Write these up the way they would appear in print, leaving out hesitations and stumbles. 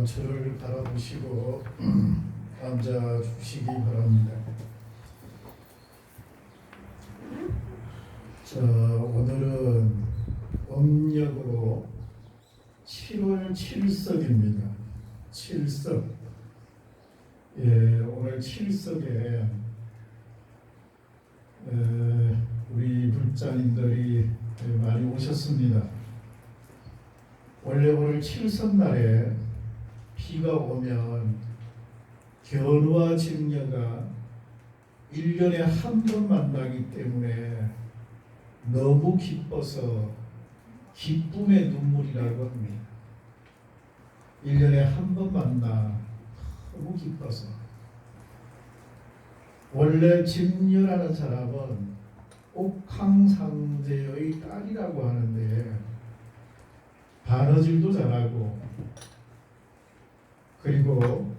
저를 바라보시고 앉아 주시기 바랍니다. 자, 오늘은 음력으로 7월 7석입니다. 7석. 예, 오늘 7석에 우리 불자님들이 많이 오셨습니다. 원래 오늘 7석 날에 비가 오면 견우와 직녀가 1년에 한 번 만나기 때문에 너무 기뻐서 기쁨의 눈물이라고 합니다. 1년에 한 번 만나 너무 기뻐서. 원래 직녀라는 사람은 옥황상제의 딸이라고 하는데 바느질도 잘하고 그리고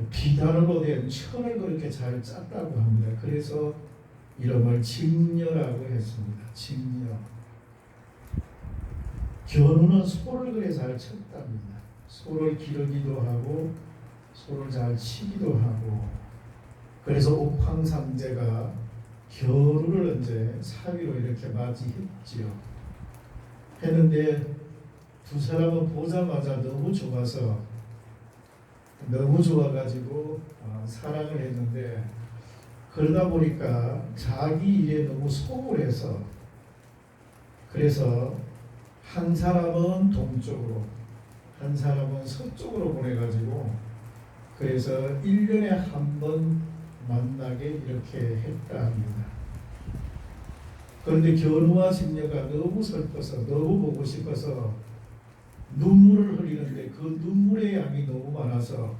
비단으로 된 천을 그렇게 잘 짰다고 합니다. 그래서 이름을 직녀라고 했습니다. 직녀. 견우는 소를 그래 잘 쳤답니다. 소를 기르기도 하고 소를 잘 치기도 하고 그래서 옥황상제가 견우를 이제 사위로 이렇게 맞이했지요. 했는데 두 사람은 보자마자 너무 좋아가지고 사랑을 했는데 그러다 보니까 자기 일에 너무 소홀해서 그래서 한 사람은 동쪽으로 한 사람은 서쪽으로 보내가지고 그래서 1년에 한 번 만나게 이렇게 했다 합니다. 그런데 견우와 직녀가 너무 슬퍼서 너무 보고 싶어서 눈물을 흘리는데 그 눈물의 양이 너무 많아서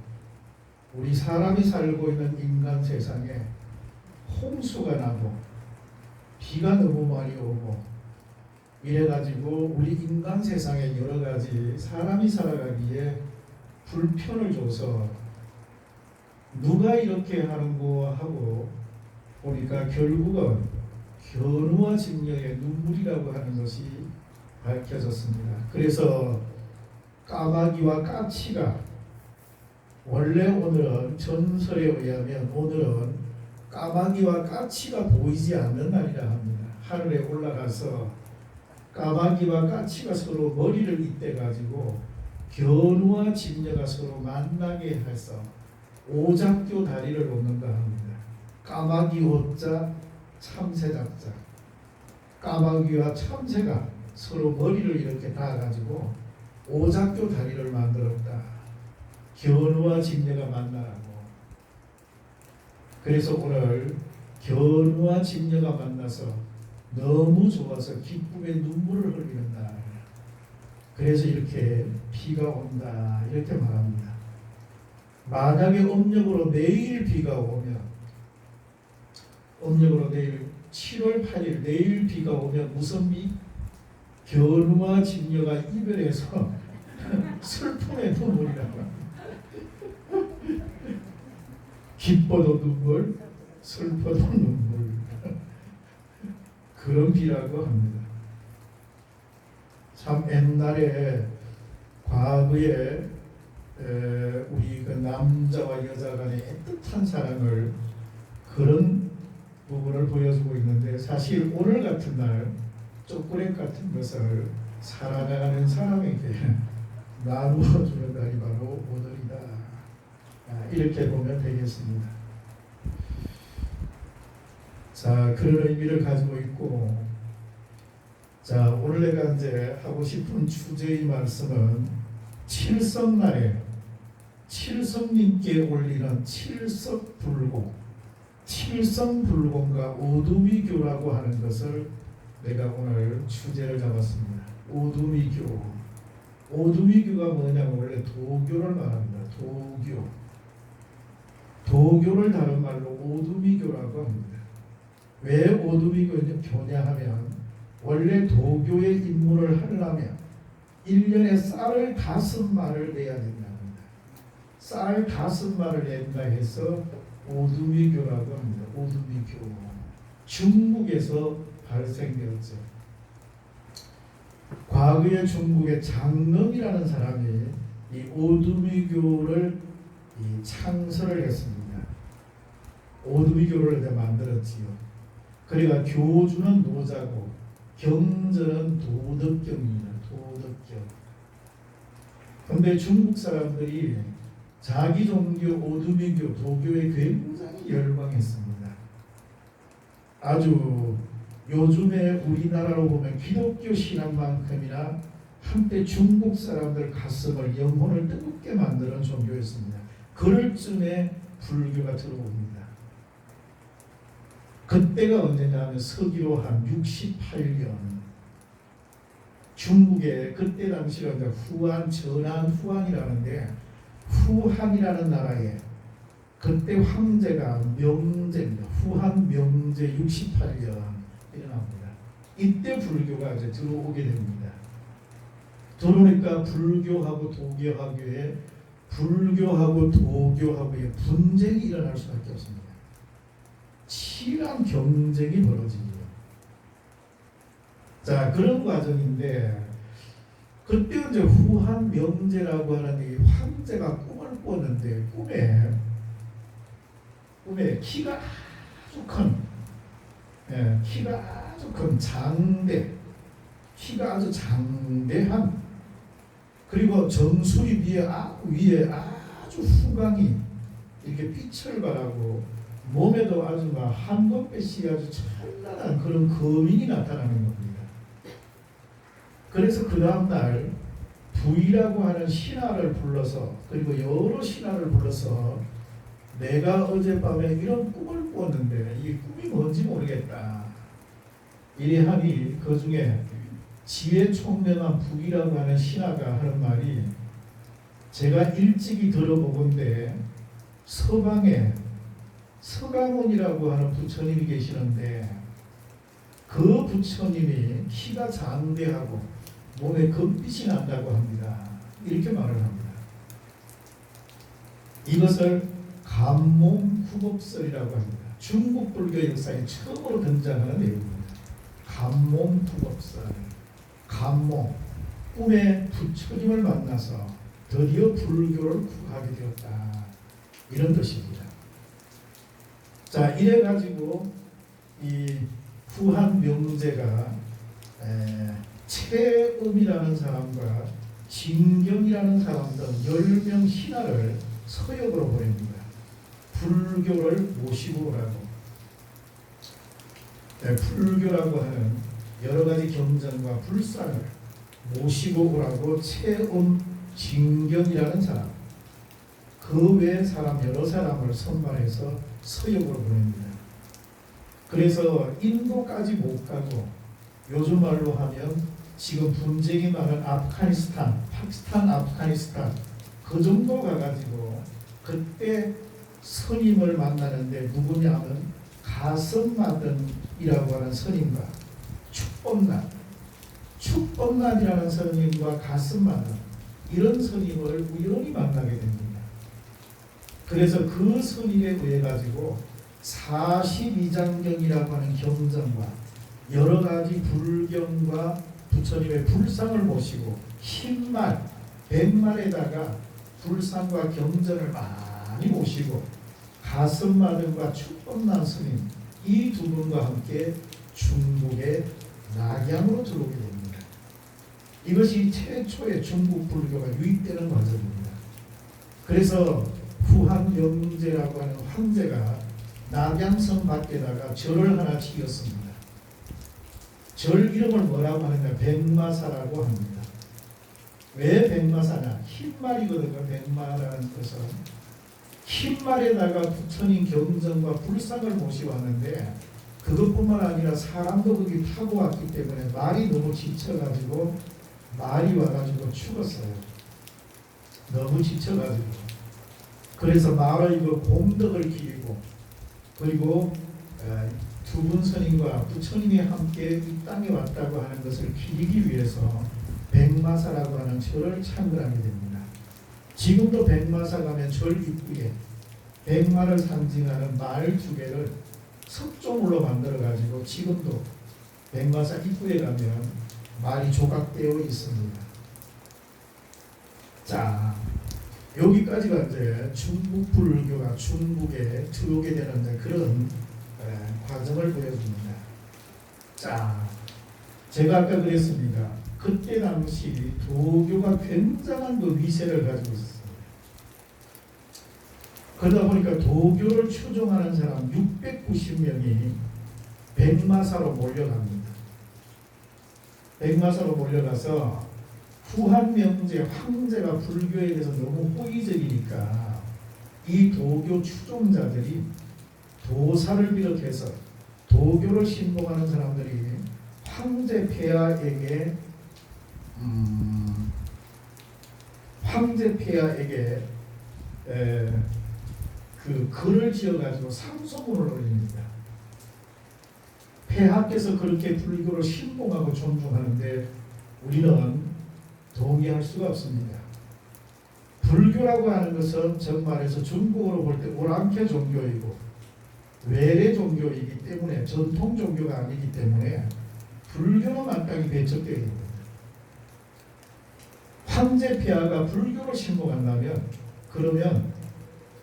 우리 사람이 살고 있는 인간 세상에 홍수가 나고 비가 너무 많이 오고 이래가지고 우리 인간 세상에 여러 가지 사람이 살아가기에 불편을 줘서 누가 이렇게 하는고 하고 보니까 결국은 견우와 직녀의 눈물이라고 하는 것이 밝혀졌습니다. 그래서 까마귀와 까치가 원래 오늘은 전설에 의하면 오늘은 까마귀와 까치가 보이지 않는 날이라 합니다. 하늘에 올라가서 까마귀와 까치가 서로 머리를 잇대 가지고 견우와 직녀가 서로 만나게 해서 오작교 다리를 놓는다 합니다. 까마귀 오자 참새작자. 까마귀와 참새가 서로 머리를 이렇게 닿아가지고 오작교 다리를 만들었다. 견우와 직녀가 만나라고. 그래서 오늘 견우와 직녀가 만나서 너무 좋아서 기쁨의 눈물을 흘리는 날. 그래서 이렇게 비가 온다 이렇게 말합니다. 만약에 음력으로 내일 비가 오면 음력으로 내일 7월 8일 내일 비가 오면 무슨 비? 견우와 직녀가 이별해서 슬픔의 눈물이라고 합니다. 기뻐도 눈물, 슬퍼도 눈물. 그런 비라고 합니다. 참 옛날에 과거에 우리 그 남자와 여자 간의 애틋한 사랑을 그런 부분을 보여주고 있는데 사실 오늘 같은 날 초콜릿 같은 것을 사랑하는 사람에게 나누어 주는 날이 바로 오늘이다. 이렇게 보면 되겠습니다. 자, 그런 의미를 가지고 있고, 자, 오늘 내가 이제 하고 싶은 주제의 말씀은 칠석날에 칠성님께 올리는 칠석불공, 칠성불공과 오두미교라고 하는 것을 내가 오늘 주제를 잡았습니다. 오두미교. 오두미교가 뭐냐면 원래 도교를 말합니다. 도교. 도교를 다른 말로 오두미교라고 합니다. 왜 오두미교냐 하면 원래 도교의 임무를 하려면 1년에 쌀을 5마를 내야 된다. 쌀 5마를 낸다 해서 오두미교라고 합니다. 오두미교. 중국에서 발생되었죠. 과거의 중국의 장릉이라는 사람이 이 오두미교를 창설을 했습니다. 오두미교를 만들었지요. 그러니까 교주는 노자고 경전은 도덕경입니다. 도덕경. 그런데 중국 사람들이 자기 종교 오두미교 도교에 굉장히 열광했습니다. 아주 요즘에 우리나라로 보면 기독교 신앙만큼이나 한때 중국 사람들 가슴을 영혼을 뜨겁게 만드는 종교였습니다. 그럴 쯤에 불교가 들어옵니다. 그때가 언제냐면 서기로 한 68년 중국에 그때 당시가 후한 전한 후한이라는데 후한이라는 나라에 그때 황제가 명제입니다. 후한 명제 68년 일어납니다. 이때 불교가 이제 들어오게 됩니다. 들어오니까 불교하고 도교하고의 분쟁이 일어날 수밖에 없습니다. 치열한 경쟁이 벌어지죠. 자, 그런 과정인데 그때 이제 후한 명제라고 하는 이 황제가 꿈을 꿨는데 꿈에 키가 아주 큰 키가 아주 장대한 그리고 정수리 위에 아주 후광이 이렇게 빛을 발하고 몸에도 아주 막 한번빛이 아주 찬란한 그런 거민이 나타나는 겁니다. 그래서 그 다음날 부이라고 하는 신하를 불러서 그리고 여러 신하를 불러서 내가 어젯밤에 이런 꿈을 꿨는데 이 꿈이 뭔지 모르겠다. 이래 하니 그 중에 지혜총명한 부이라고 하는 신하가 하는 말이 제가 일찍이 들어보건대 서강에 서강원이라고 하는 부처님이 계시는데 그 부처님이 키가 장대하고 몸에 금빛이 난다고 합니다. 이렇게 말을 합니다. 이것을 감몽투법설이라고 합니다. 중국 불교 역사에 처음으로 등장하는 내용입니다. 감몽투법설. 감몽, 꿈에 부처님을 만나서 드디어 불교를 구하게 되었다. 이런 뜻입니다. 자, 이래가지고 이 후한 명제가 채음이라는 사람과 진경이라는 사람 등 10명 신하를 서역으로 보냅니다. 불교를 모시고 오라고. 불교라고 하는 여러 가지 경전과 불상을 모시고 오라고 채음, 진경이라는 사람, 그 외의 사람 여러 사람을 선발해서 서역으로 보냅니다. 그래서 인도까지 못 가고 요즘 말로 하면 지금 분쟁이 많은 아프가니스탄, 파키스탄, 아프가니스탄 그 정도 가가지고 그때 스님을 만나는데 누구냐면 가슴마든이라고 하는 스님과 축법난이라는 스님과 가슴마든 이런 스님을 우연히 만나게 됩니다. 그래서 그 스님에 의해 가지고 42장경이라고 하는 경전과 여러 가지 불경과 부처님의 불상을 모시고 흰말, 백말에다가 불상과 경전을 많이 모시고 가슴마든과 축법난 스님 이 두 분과 함께 중국의 낙양으로 들어오게 됩니다. 이것이 최초의 중국 불교가 유입되는 과정입니다. 그래서 후한 명제라고 하는 황제가 낙양성 밖에다가 절을 하나 지었습니다. 절 이름을 뭐라고 하느냐? 백마사라고 합니다. 왜 백마사냐? 흰말이거든요. 백마라는 것은 흰말에다가 부처님 경전과 불상을 모시고 왔는데 그것뿐만 아니라 사람도 거기 타고 왔기 때문에 말이 너무 지쳐가지고 말이 와가지고 죽었어요. 너무 지쳐가지고. 그래서 말의 그 공덕을 기리고 그리고 두 분 스님과 부처님이 함께 이 땅에 왔다고 하는 것을 기리기 위해서 백마사라고 하는 절을 창설하게 됩니다. 지금도 백마사 가면 절 입구에 백마를 상징하는 말 두 개를 석조물로 만들어 가지고 지금도 백마사 입구에 가면 말이 조각되어 있습니다. 자, 여기까지가 이제 중국 불교가 중국에 들어오게 되는 그런 과정을 보여줍니다. 자, 제가 아까 그랬습니다. 그때 당시 도교가 굉장한 그 위세를 가지고 있었습니다. 그러다 보니까 도교를 추종하는 사람 690명이 백마사로 몰려갑니다. 백마사로 몰려가서 후한명제 황제가 불교에 대해서 너무 호의적이니까 이 도교 추종자들이 도사를 비롯해서 도교를 신봉하는 사람들이 황제 폐하에게 그 글을 지어가지고 상소문을 올립니다. 폐하께서 그렇게 불교를 신봉하고 존중하는데 우리는 동의할 수가 없습니다. 불교라고 하는 것은 정말에서 중국어로 볼 때 오랑캐 종교이고 외래 종교이기 때문에 전통 종교가 아니기 때문에 불교는 마땅히 배척되어야 됩니다. 황제 폐하가 불교를 신봉한다면 그러면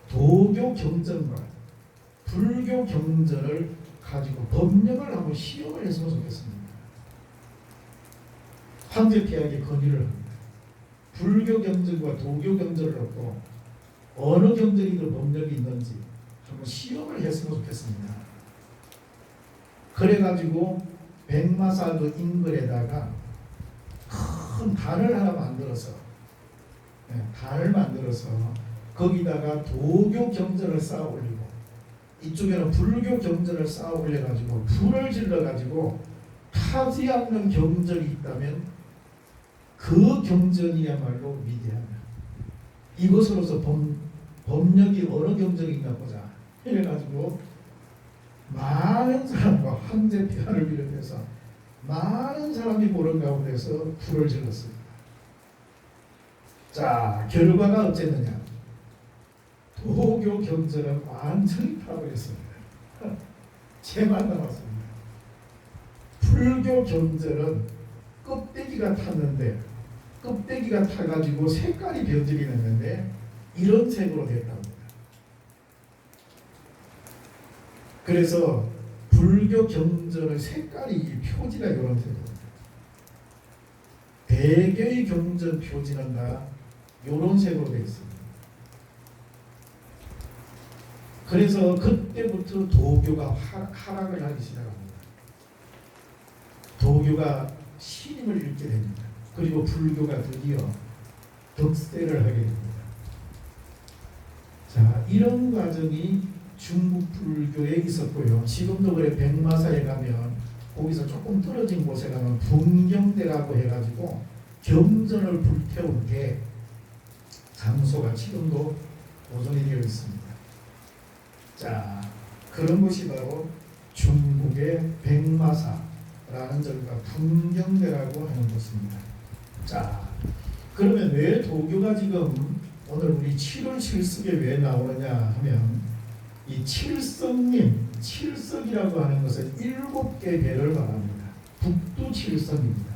도교 경전과 불교 경전을 가지고 법령을 하고 시험을 했으면 좋겠습니다. 황제 폐하에게 건의를 합니다. 불교 경전과 도교 경전을 놓고 어느 경전이 더 법령이 있는지 한번 시험을 했으면 좋겠습니다. 그래가지고 백마사 그 인근에다가 큰 단을 하나 만들어서 거기다가 도교 경전을 쌓아 올리고 이쪽에는 불교 경전을 쌓아 올려가지고 불을 질러가지고 타지 않는 경전이 있다면 그 경전이야말로 위대하다. 이것으로서 법력이 어느 경전이 있나 보자. 이래가지고 많은 사람과 황제 폐하를 비롯해서 많은 사람이 보는 가운데서 불을 질렀습니다. 자, 결과가 어쨌느냐? 도교 경전은 완전히 타버렸습니다. 채만 남았습니다. 불교 경전은 껍데기가 탔는데 껍데기가 타가지고 색깔이 변질이 됐는데 이런 색으로 됐답니다. 그래서 불교 경전의 색깔이 표지가 이런 색입니다. 대개의 경전 표지는 다 이런 색으로 되어 있습니다. 그래서 그때부터 도교가 하락을 하기 시작합니다. 도교가 신임을 잃게 됩니다. 그리고 불교가 드디어 덕세를 하게 됩니다. 자, 이런 과정이 중국 불교에 있었고요. 지금도 그래 백마사에 가면 거기서 조금 떨어진 곳에 가면 분경대라고 해가지고 경전을 불태운 게 장소가 지금도 보존이 되어 있습니다. 자, 그런 것이 바로 중국의 백마사라는 절과 분경대라고 하는 것입니다. 자, 그러면 왜 도교가 지금 오늘 우리 7월 7석에 왜 나오느냐 하면 이 칠성님, 칠성이라고 하는 것은 7개 배를 말합니다. 북두 칠성입니다.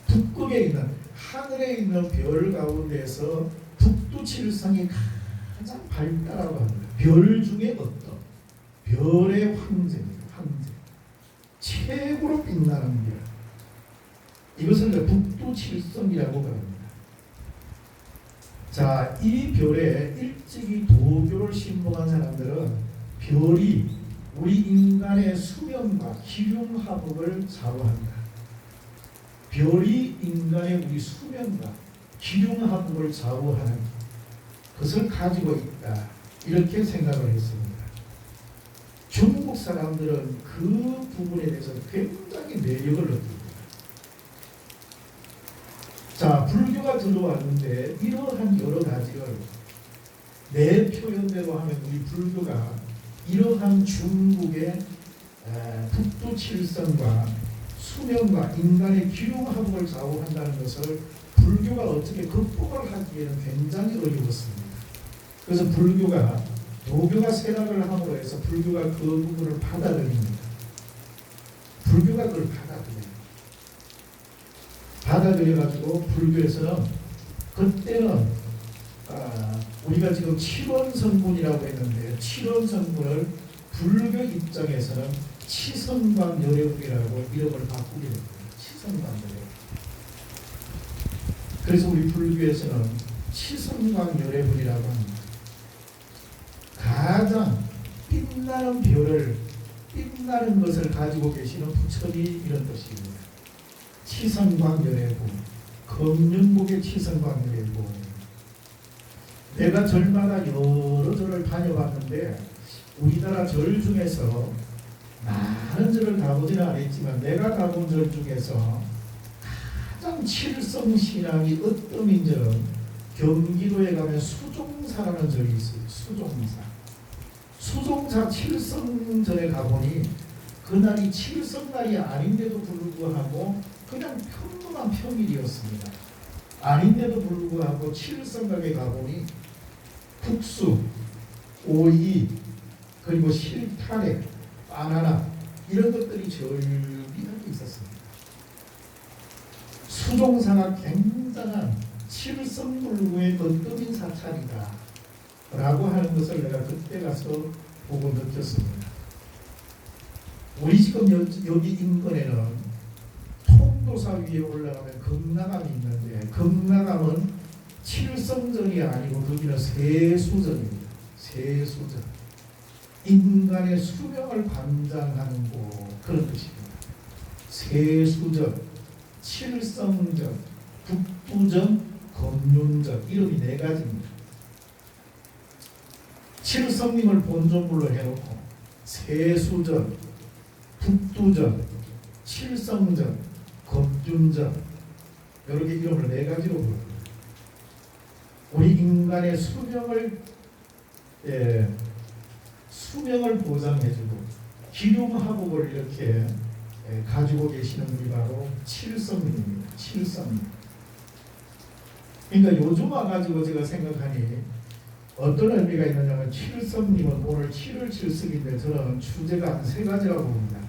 북극에 있는 하늘에 있는 별 가운데서 북두 칠성이 가장 밝다라고 합니다. 별 중에 어떤 별의 황제입니다. 황제. 최고로 빛나는 별. 이것을 북두 칠성이라고 합니다. 자, 이 별에 일찍이 도교를 신봉한 사람들은 별이 우리 인간의 수명과 기륭합을 좌우한다. 별이 인간의 우리 수명과 기륭합을 좌우하는 것을 가지고 있다. 이렇게 생각을 했습니다. 중국 사람들은 그 부분에 대해서 굉장히 매력을 느낍니다. 자, 불교가 들어왔는데 이러한 여러 가지를 내 표현대로 하면 우리 불교가 이러한 중국의 북두칠성과 수명과 인간의 기륭합을 좌우한다는 것을 불교가 어떻게 극복을 하기에는 굉장히 어려웠습니다. 그래서 불교가 도교가 쇠락을 함으로 해서 불교가 그 부분을 받아들입니다. 불교가 그걸 받아들여가지고 불교에서는 그때는 우리가 지금 7원 성분이라고 했는데 7원 성분을 불교 입장에서는 치성광열애불이라고 이름을 바꾸게 됩니다. 치성광열애불. 그래서 우리 불교에서는 치성광열애불이라고 합니다. 가장 빛나는 별을 빛나는 것을 가지고 계시는 부처이 이런 뜻입니다. 치성광열애불, 금륜국의 치성광열애불. 내가 절마다 여러 절을 다녀봤는데 우리나라 절 중에서 많은 절을 가보지는 않았지만 내가 가본 절 중에서 가장 칠성신앙이 으뜸인 절은 경기도에 가면 수종사라는 절이 있어요. 수종사 칠성절에 가보니 그날이 칠성날이 아닌데도 불구하고 그냥 평범한 평일이었습니다. 아닌데도 불구하고 칠성각에 가보니 국수, 오이, 그리고 실타래, 바나나 이런 것들이 절비하게 있었습니다. 수종사가 굉장한 칠성불구의 으뜸인 사찰이다 라고 하는 것을 내가 그때 가서 보고 느꼈습니다. 우리 지금 여기 인근에는 통도사 위에 올라가면 극락암이 있는데 극락암은 칠성전이 아니고 거기는 세수전입니다. 세수전. 인간의 수명을 관장하는 곳 그런 뜻입니다. 세수전, 칠성전, 북부전, 금륜전 이름이 4가지입니다. 칠성님을 본존물로 해놓고 세수전, 북두전, 칠성전, 금륜전 이렇게 이름을 4가지로 부릅니다. 우리 인간의 수명을 보장해주고 기lum화복을 이렇게 가지고 계시는 분이 바로 칠성님입니다. 칠성님. 그러니까 요즘 와가지고 제가 생각하니 어떤 의미가 있느냐면 칠성님은 오늘 7월 7석인데 저는 주제가 한 3가지라고 봅니다.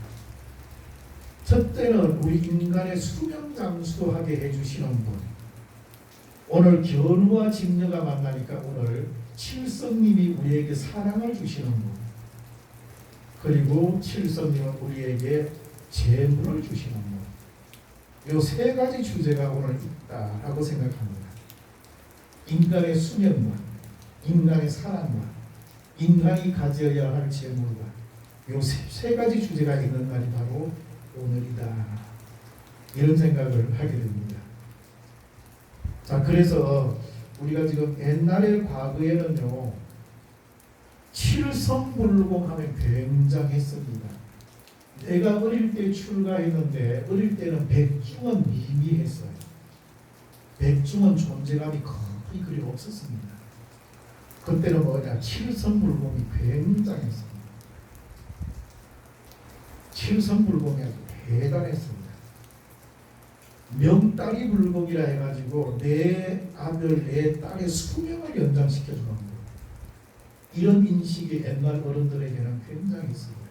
첫째는 우리 인간의 수명 장수하게 해주시는 분. 오늘 견우와 직녀가 만나니까 오늘 칠성님이 우리에게 사랑을 주시는 분. 그리고 칠성님은 우리에게 재물을 주시는 분. 이 3가지 주제가 오늘 있다라고 생각합니다. 인간의 수명과 인간의 사랑과 인간이 가져야 할 재물과 이 3가지 주제가 있는 날이 바로 오늘이다. 이런 생각을 하게 됩니다. 자, 그래서 우리가 지금 옛날에 과거에는요 칠성불공 하면 굉장했습니다. 내가 어릴 때 출가했는데 어릴 때는 백중은 미미했어요. 백중은 존재감이 거의 그리 없었습니다. 그때는 뭐냐 칠성불공이 굉장했습니다. 칠성불공이 아주 대단했습니다. 명따리 불공이라 해가지고 내 아들 내 딸의 수명을 연장시켜주는 것. 이런 인식이 옛날 어른들에게는 굉장히 있습니다.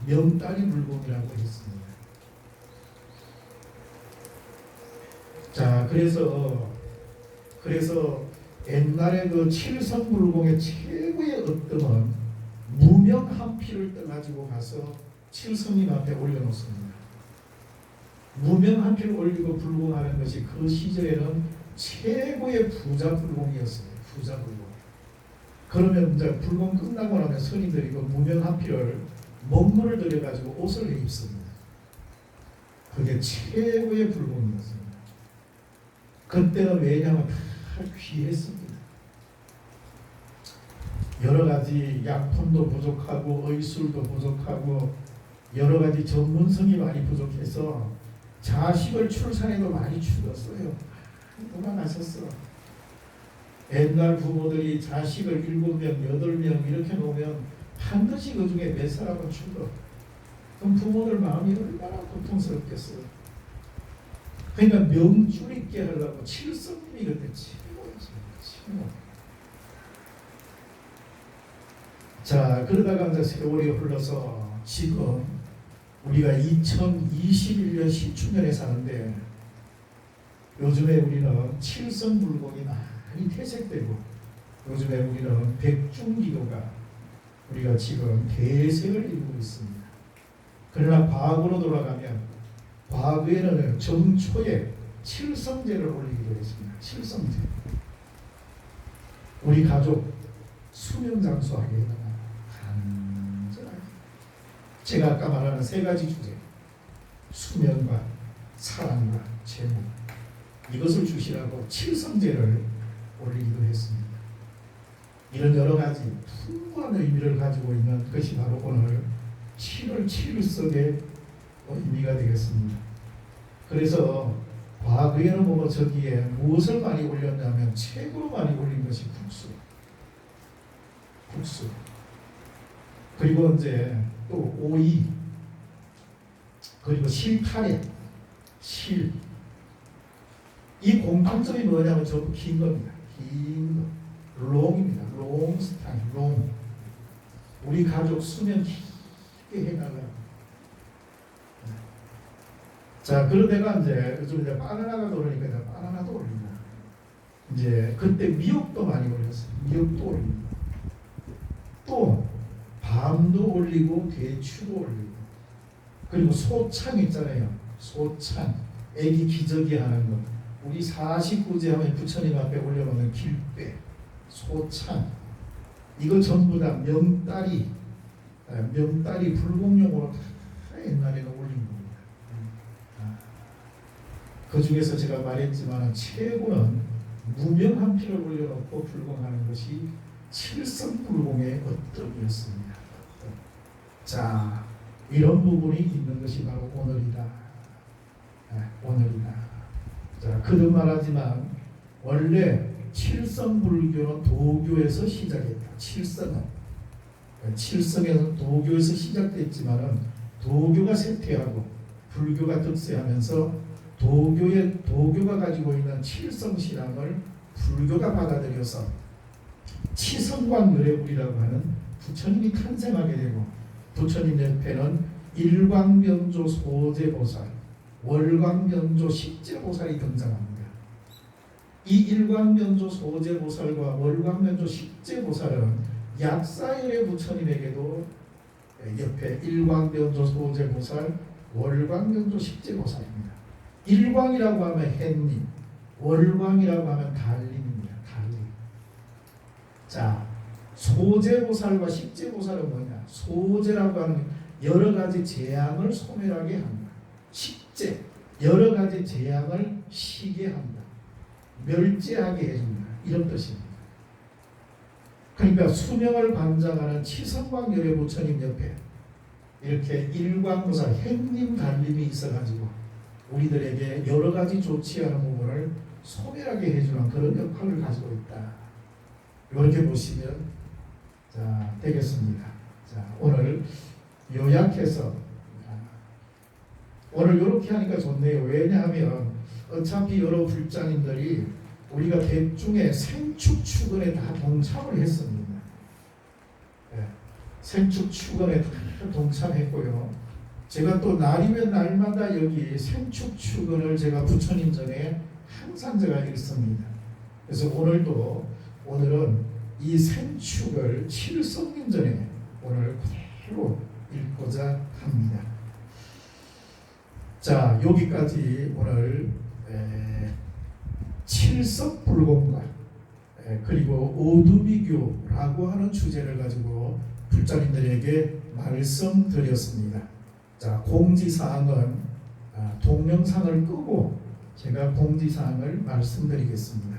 명따리 불공이라고 했습니다. 자, 그래서 옛날에 그 칠성불공의 최고의 으뜸은 무명 한 피를 떠가지고 가서 칠성님 앞에 올려놓습니다. 무명 한 피를 올리고 불공하는 것이 그 시절에는 최고의 부자불공이었어요. 부자불공. 그러면 이제 불공 끝나고 나면 스님들이 그 무명 한 피를 먹물을 들여가지고 옷을 입습니다. 그게 최고의 불공이었습니다. 그때는 왜냐하면 다 귀했습니다. 여러 가지 약품도 부족하고 의술도 부족하고 여러 가지 전문성이 많이 부족해서 자식을 출산해도 많이 죽었어요. 도망가셨어. 옛날 부모들이 자식을 7명, 8명 이렇게 놓으면 반드시 그 중에 몇 사람은 죽어. 그럼 부모들 마음이 얼마나 고통스럽겠어요. 그러니까 명줄 있게 하려고 칠성님이 그때 최고였어요. 자, 그러다가 이제 세월이 흘러서 지금 우리가 2021년 시춘년에 사는데 요즘에 우리는 칠성불공이 많이 퇴색되고 요즘에 우리는 백중기도가 우리가 지금 대세를 이루고 있습니다. 그러나 과거로 돌아가면 과거에는 정초에 칠성제를 올리기도 했습니다. 칠성제. 우리 가족 수명장수하게 해달라. 간절하게. 제가 아까 말하는 세 가지 주제, 수명과 사랑과 재물, 이것을 주시라고 칠성제를 올리기도 했습니다. 이런 여러 가지 풍부한 의미를 가지고 있는 것이 바로 오늘 7월 7일석의 의미가 되겠습니다. 그래서 과거에는 뭐 저기에 무엇을 많이 올렸냐면 최고로 많이 올린 것이 국수. 그리고 이제 또 오이, 그리고 실타래, 실. 이 공통점이 뭐냐면 전부 긴 겁니다. 긴 거. 롱입니다. 롱 스타일, 롱. 우리 가족 수명 깊게 해나가요. 자, 그러다가 이제 요즘 이제 바나나가 돌으니까 이제 바나나도 올립니다. 이제 그때 미역도 많이 올렸어요. 미역도 올립니다. 또 밤도 올리고 대추도 올리고, 그리고 소창 있잖아요. 소창, 애기 기저귀 하는 거. 우리 49제 하면 부처님 앞에 올려놓는 길배, 소창, 이거 전부 다 명다리 불공용으로 다 옛날에는 올린 겁니다. 그 중에서 제가 말했지만 최고는 무명한 피를 올려놓고 불공하는 것이 칠성불공의 어뜸이었습니다. 자, 이런 부분이 있는 것이 바로 오늘이다. 오늘이다. 자, 그도 말하지만 원래 칠성불교는 도교에서 시작했다. 칠성에서 도교에서 시작됐지만은 도교가 쇠퇴하고 불교가 득세하면서 도교가 가지고 있는 칠성신앙을 불교가 받아들여서 치성광열애불이라고 하는 부처님이 탄생하게 되고, 부처님 옆에는 일광변조 소제보살, 월광변조 식제보살이 등장합니다. 이 일광변조 소제보살과 월광변조 식제보살은 약사열의 부처님에게도 옆에 일광변조 소제보살, 월광변조 식제보살입니다. 일광이라고 하면 햇님, 월광이라고 하면 달림입니다. 달림. 자, 소제보살과 식제보살은 뭐냐? 소제라고 하는 여러 가지 재앙을 소멸하게 한다. 식제, 여러 가지 재앙을 쉬게 한다. 멸제하게 해준다. 이런 뜻입니다. 그러니까 수명을 관장하는 치성광열애 부처님 옆에 이렇게 일광보살, 햇님, 달림이 있어가지고 우리들에게 여러 가지 좋지 않은 부분을 소멸하게 해주는 그런 역할을 가지고 있다. 이렇게 보시면 자 되겠습니다. 자, 오늘 요약해서 오늘 이렇게 하니까 좋네요. 왜냐하면 어차피 여러 불자님들이 우리가 대중에 생축축원에 다 동참을 했습니다. 생축축원에 다 동참했고요. 제가 또 날이면 날마다 여기 생축축원을 제가 부처님 전에 항상 제가 읽습니다. 그래서 오늘은 이 생축을 칠성님 전에 오늘 그대로 읽고자 합니다. 자, 여기까지 오늘 칠성불공과 그리고 오두미교라고 하는 주제를 가지고 불자님들에게 말씀드렸습니다. 자, 공지사항은 동영상을 끄고 제가 공지사항을 말씀드리겠습니다.